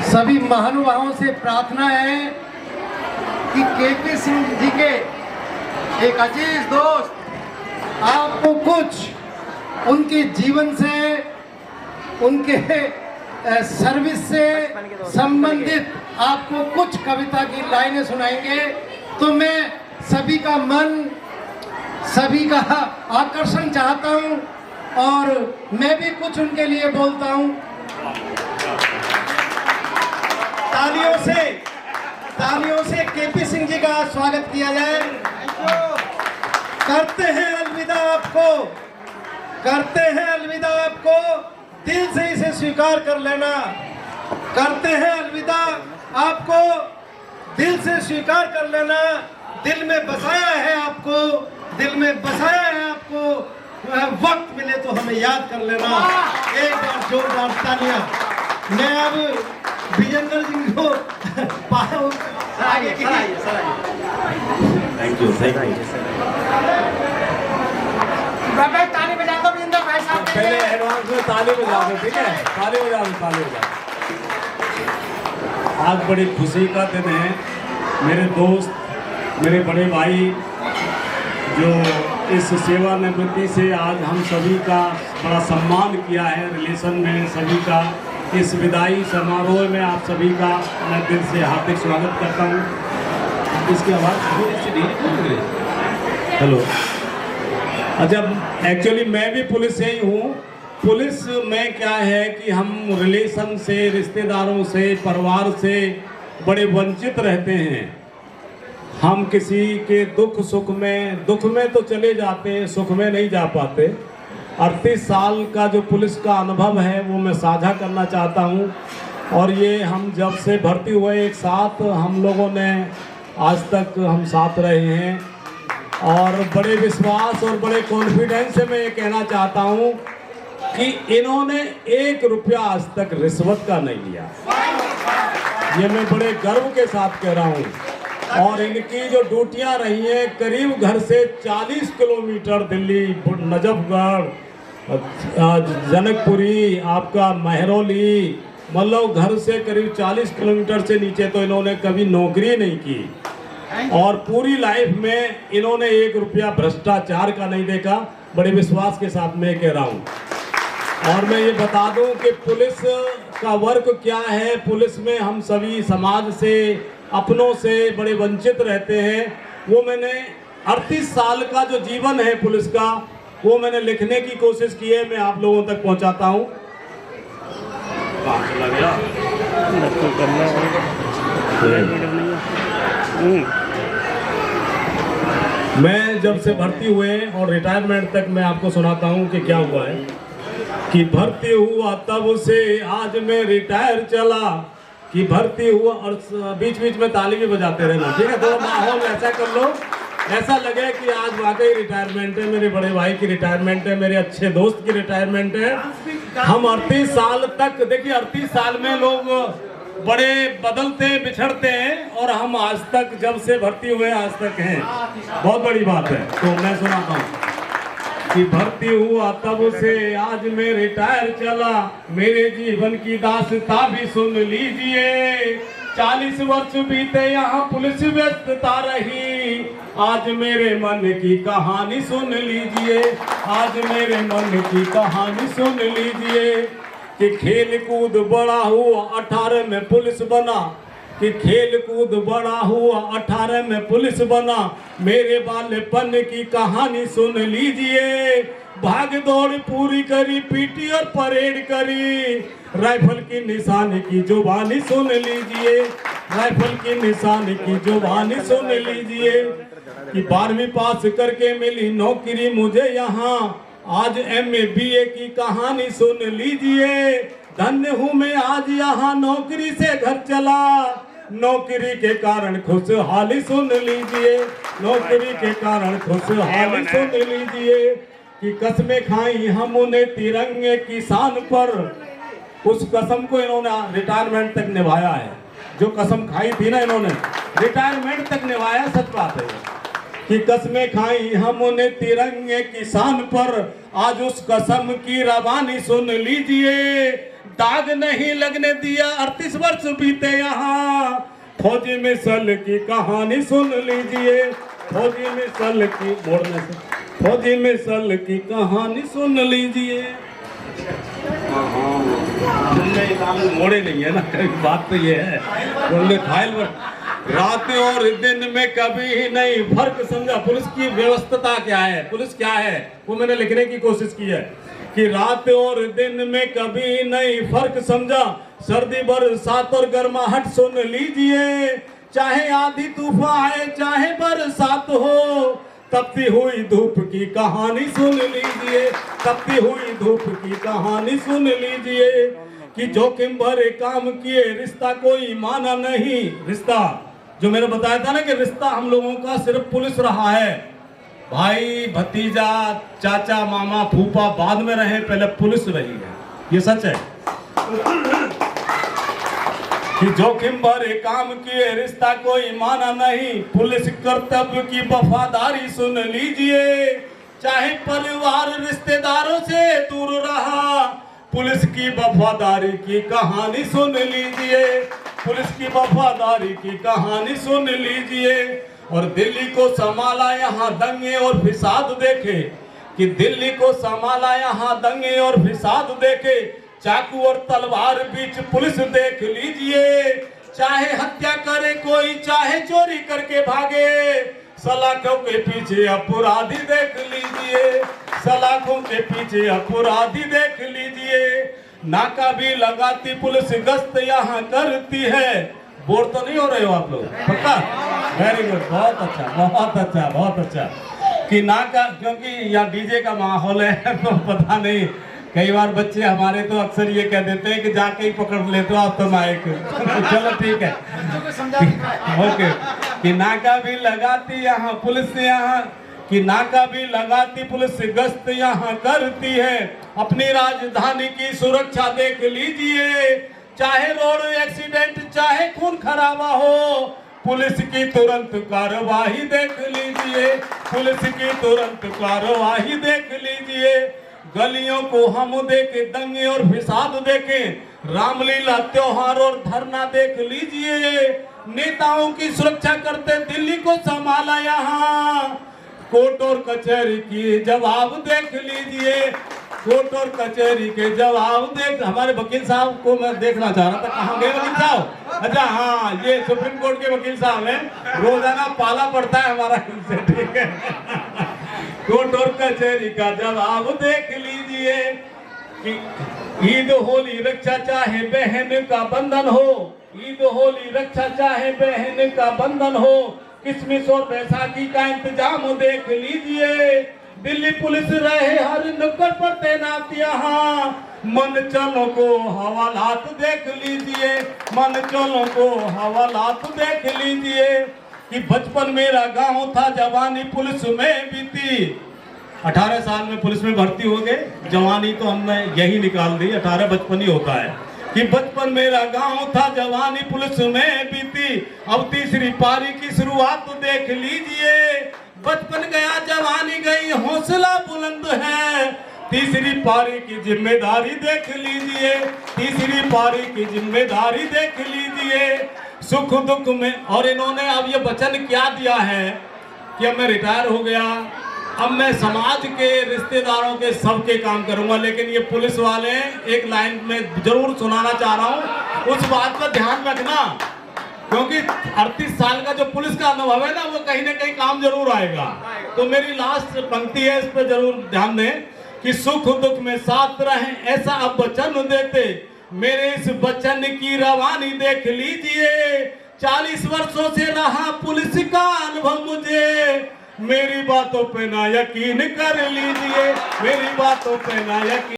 सभी महानुभावों से प्रार्थना है कि केपी सिंह जी के एक अजीज दोस्त आपको कुछ उनके जीवन से, उनके सर्विस से संबंधित आपको कुछ कविता की लाइनें सुनाएंगे। तो मैं सभी का मन, सभी का आकर्षण चाहता हूं और मैं भी कुछ उनके लिए बोलता हूं। तालियों से केपी सिंह जी का स्वागत किया जाए। करते हैं अलविदा आपको, करते हैं अलविदा आपको, दिल से इसे स्वीकार कर लेना। करते हैं अलविदा आपको, दिल से स्वीकार कर लेना। दिल में बसाया है आपको, दिल में बसाया है आपको, वक्त मिले तो हमें याद कर लेना। एक बार जोरदार तालियां। मैं अब विजेंद्र जी को आगे की थैंक यू ताली बजा दो विजेंद्र भाई साहब। पहले एडवांस में ताली बजा दो, ठीक है? ताली बजा दो। आज बड़ी खुशी का दिन है। मेरे दोस्त, मेरे बड़े भाई जो इस सेवानिवृत्ति से आज हम सभी का बड़ा सम्मान किया है रिलेशन में, सभी का इस विदाई समारोह में आप सभी का मैं दिल से हार्दिक स्वागत करता हूँ। इसकी आवाज़ हेलो। अच्छा, एक्चुअली मैं भी पुलिस से ही हूँ। पुलिस में क्या है कि हम रिलेशन से, रिश्तेदारों से, परिवार से बड़े वंचित रहते हैं। हम किसी के दुख में तो चले जाते हैं, सुख में नहीं जा पाते। 38 साल का जो पुलिस का अनुभव है वो मैं साझा करना चाहता हूँ। और ये हम जब से भर्ती हुए एक साथ हम लोगों ने आज तक हम साथ रहे हैं और बड़े विश्वास और बड़े कॉन्फिडेंस से मैं ये कहना चाहता हूँ कि इन्होंने 1 रुपया आज तक रिश्वत का नहीं लिया। ये मैं बड़े गर्व के साथ कह रहा हूँ। और इनकी जो ड्यूटियाँ रही हैं, करीब घर से 40 किलोमीटर दिल्ली, नजफगढ़, जनकपुरी, आपका महरौली, मतलब घर से करीब 40 किलोमीटर से नीचे तो इन्होंने कभी नौकरी नहीं की। और पूरी लाइफ में इन्होंने 1 रुपया भ्रष्टाचार का नहीं देखा। बड़े विश्वास के साथ मैं कह रहा हूँ। और मैं ये बता दूं कि पुलिस का वर्क क्या है। पुलिस में हम सभी समाज से, अपनों से बड़े वंचित रहते हैं। वो मैंने 38 साल का जो जीवन है पुलिस का, वो मैंने लिखने की कोशिश की है। मैं आप लोगों तक पहुंचाता हूं। मैं जब से भर्ती हुए और रिटायरमेंट तक मैं आपको सुनाता हूं कि क्या हुआ है। कि भर्ती हुआ तब से आज मैं रिटायर चला, कि भर्ती हुआ। और बीच बीच में ताली भी बजाते रहना, ठीक है? तो माहौल ऐसा कर लो, ऐसा लगे कि आज वाकई रिटायरमेंट है। मेरे बड़े भाई की रिटायरमेंट है, मेरे अच्छे दोस्त की रिटायरमेंट है। हम 38 साल तक, देखिए 38 साल में लोग बड़े बदलते बिछड़ते हैं और हम आज तक, जब से भर्ती हुए आज तक हैं। बहुत बड़ी बात है। तो मैं सुनाता हूँ कि भर्ती हुआ तब से आज मैं रिटायर चला, मेरे जीवन की दास्तां भी सुन लीजिए। 40 वर्ष बीते यहाँ पुलिस व्यस्तता रही, आज मेरे मन की कहानी सुन लीजिए। आज मेरे मन की कहानी सुन लीजिए। कि खेल कूद बड़ा हुआ 18 में पुलिस बना, कि खेल कूद बड़ा हुआ 18 में पुलिस बना। मेरे बालेपन की कहानी सुन लीजिए। भाग दौड़ पूरी करी, पीटी और परेड करी। राइफल की निशानी की जुबानी सुन लीजिए। राइफल की निशानी की जुबानी सुन लीजिए। कि 12वीं पास करके मिली नौकरी मुझे यहाँ, आज MA BA की कहानी सुन लीजिए। धन्य हूँ मैं आज यहाँ नौकरी से घर चला, नौकरी के कारण खुशहाली सुन लीजिए। नौकरी के कारण खुशहाली सुन लीजिए। कि कसमें खाई हमने तिरंगे की शान पर, उस कसम को इन्होंने रिटायरमेंट तक निभाया है। जो कसम खाई थी ना इन्होंने, रिटायरमेंट तक निभाया। सच बात है। कि कसमें खाई हमने तिरंगे की शान पर, आज उस कसम की रवानी सुन लीजिए। दाग नहीं लगने दिया 38 वर्ष बीते यहाँ, फौजी मिसल की कहानी सुन लीजिए। फौजी मिसल की मोड़ने से, फौजी मिसल की कहानी सुन लीजिए। मोड़े नहीं है ना, बात तो ये है। उन्होंने फाइल रात और दिन में कभी नहीं फर्क समझा। पुलिस की व्यवस्था क्या है, पुलिस क्या है, वो मैंने लिखने की कोशिश की है कि रात और दिन में कभी नहीं फर्क समझा। सर्दी बरसात और गर्माहट सुन लीजिए, चाहे आंधी तूफान आए चाहे बरसात हो, तपती हुई धूप की कहानी सुन लीजिए। तपती हुई धूप की कहानी सुन लीजिए कि जोखिम भरे काम किए रिश्ता कोई माना नहीं। रिश्ता जो मैंने बताया था ना कि रिश्ता हम लोगों का सिर्फ पुलिस रहा है। भाई भतीजा चाचा मामा फूफा बाद में रहे, पहले पुलिस रही है, ये सच है कि जोखिम भरे काम किए रिश्ता कोई माना नहीं। पुलिस कर्तव्य की वफादारी सुन लीजिए, चाहे परिवार रिश्तेदारों से दूर रहा, पुलिस की वफादारी की कहानी सुन लीजिए। पुलिस की वफादारी की कहानी सुन लीजिए। और दिल्ली को संभाला यहाँ दंगे और फिसाद देखे, कि दिल्ली को संभाला यहाँ दंगे और फिसाद देखे, चाकू और तलवार बीच पुलिस देख लीजिए। चाहे हत्या करे कोई चाहे चोरी करके भागे, सलाखों के पीछे अपराधी देख लीजिए। सलाखों के पीछे अपराधी देख लीजिए। नाका भी लगाती पुलिस गश्त यहाँ करती है। बोर तो नहीं हो रहे हो आप लोग? पक्का? वेरी गुड, बहुत अच्छा बहुत अच्छा बहुत अच्छा। कि नाका, क्योंकि यहाँ डीजे का माहौल है तो पता नहीं, कई बार बच्चे हमारे तो अक्सर ये कह देते हैं कि जाके ही पकड़ लेते हो आप तो माइक। चलो ठीक है, ओके। कि नाका भी लगाती यहाँ पुलिस यहाँ, कि नाका भी लगाती पुलिस गश्त यहाँ करती है। अपनी राजधानी की सुरक्षा देख लीजिए, चाहे रोड एक्सीडेंट चाहे खून खराबा हो, पुलिस की तुरंत कार्रवाई देख लीजिए। पुलिस की तुरंत कार्रवाई देख लीजिए। गलियों को हम देखे दंगे और फिसाद देखे, रामलीला त्योहार और धरना देख लीजिए। नेताओं की सुरक्षा करते दिल्ली को संभाला यहाँ, कोर्ट और कचहरी की जवाब देख लीजिए। कोर्ट और कचहरी के जवाब देख। हमारे वकील साहब को मैं देखना चाह रहा था, कहाँ गए वकील साहब? अच्छा हाँ, ये सुप्रीम कोर्ट के वकील साहब हैं, रोजाना पाला पड़ता है हमारा इनसे, ठीक है। कोर्ट और कचहरी का जवाब देख लीजिए कि ईद होली रक्षा चाहे बहन का बंधन हो, ईद होली रक्षा चाहे बहन का बंधन हो, किसमिस और बैसाखी का इंतजाम देख लीजिए। दिल्ली पुलिस रहे हर नुक्कड़ पर तैनात यहाँ, मन चलो को हवालात देख लीजिए। मन चलो को हवालात देख लीजिए कि बचपन मेरा गांव था जवानी पुलिस में बीती। 18 साल में पुलिस में भर्ती हो गए, जवानी तो हमने यही निकाल दी, 18 बचपन ही होता है। कि बचपन मेरा गांव था जवानी पुलिस में बीती, अब तीसरी पारी की शुरुआत देख लीजिए। बचपन गया जवानी गई हौसला बुलंद है, तीसरी पारी की जिम्मेदारी देख लीजिए। तीसरी पारी की जिम्मेदारी देख लीजिए। सुख दुख में, और इन्होंने अब ये वचन क्या दिया है कि अब मैं रिटायर हो गया, अब मैं समाज के रिश्तेदारों के सबके काम करूंगा। लेकिन ये पुलिस वाले एक लाइन में जरूर सुनाना चाह रहा हूं, उस बात पर ध्यान रखना, क्योंकि 38 साल का जो पुलिस का अनुभव है ना, वो कहीं ना कहीं काम जरूर आएगा। तो मेरी लास्ट पंक्ति है, इस पर जरूर ध्यान दें कि सुख दुख में साथ रहें, ऐसा अब वचन देते। मेरे इस वचन की रवानी देख लीजिए। 40 वर्षों से रहा पुलिस का अनुभव मुझे, मेरी बातों पे ना यकीन कर लीजिए। मेरी बातों पे ना यकीन